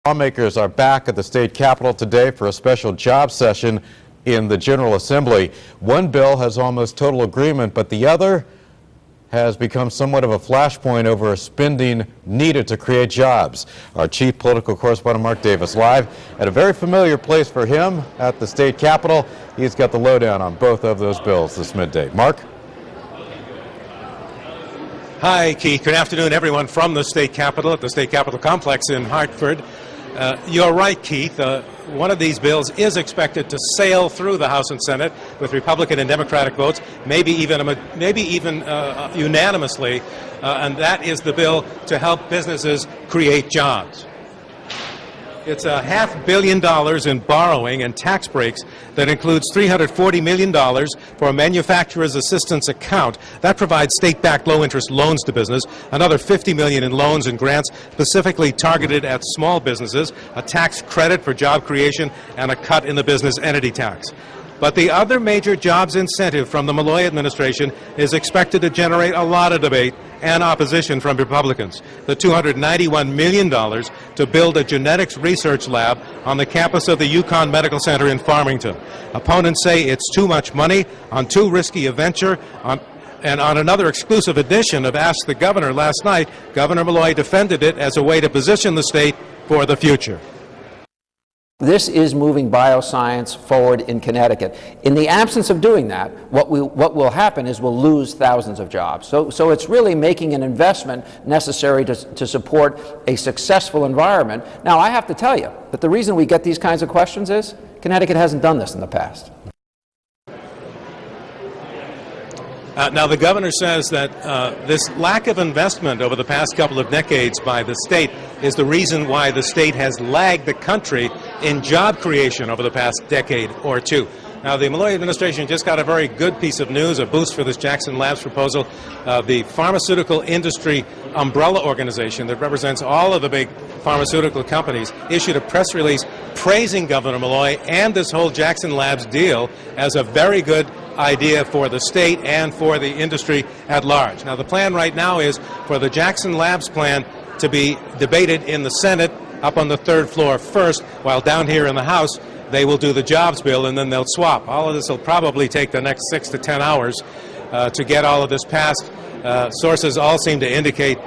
Lawmakers are back at the state capitol today for a special job session in the General Assembly. One bill has almost total agreement, but the other has become somewhat of a flashpoint over spending needed to create jobs. Our chief political correspondent, Mark Davis, live at a very familiar place for him at the state capitol. He's got the lowdown on both of those bills this midday. Mark? Hi, Keith. Good afternoon, everyone from the state capitol at the state capitol complex in Hartford. You're right, Keith. One of these bills is expected to sail through the House and Senate with Republican and Democratic votes, maybe even unanimously, and that is the bill to help businesses create jobs. It's $500 million in borrowing and tax breaks that includes $340 million for a manufacturer's assistance account. That provides state-backed low-interest loans to business, another $50 million in loans and grants specifically targeted at small businesses, a tax credit for job creation, and a cut in the business entity tax. But the other major jobs incentive from the Malloy administration is expected to generate a lot of debate and opposition from Republicans. The $291 million to build a genetics research lab on the campus of the UConn Medical Center in Farmington. Opponents say it's too much money on too risky a venture. And on another exclusive edition of Ask the Governor last night, Governor Malloy defended it as a way to position the state for the future. This is moving bioscience forward in Connecticut. In the absence of doing that, what will happen is we'll lose thousands of jobs. So it's really making an investment necessary to support a successful environment. Now, I have to tell you that the reason we get these kinds of questions is Connecticut hasn't done this in the past. Now, the governor says that this lack of investment over the past couple of decades by the state is the reason why the state has lagged the country in job creation over the past decade or two. Now, the Malloy administration just got a very good piece of news, a boost for this Jackson Labs proposal. The pharmaceutical industry umbrella organization that represents all of the big pharmaceutical companies issued a press release praising Governor Malloy and this whole Jackson Labs deal as a very good idea for the state and for the industry at large. Now, the plan right now is for the Jackson Labs plan to be debated in the Senate up on the third floor first, while down here in the House they will do the jobs bill and then they'll swap. All of this will probably take the next 6 to 10 hours to get all of this passed. Sources all seem to indicate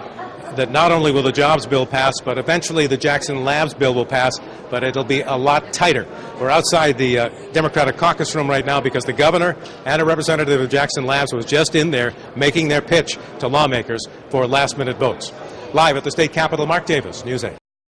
that not only will the jobs bill pass, but eventually the Jackson Labs bill will pass, but it'll be a lot tighter. We're outside the Democratic caucus room right now because the governor and a representative of Jackson Labs was just in there making their pitch to lawmakers for last-minute votes. Live at the state capitol, Mark Davis, News 8.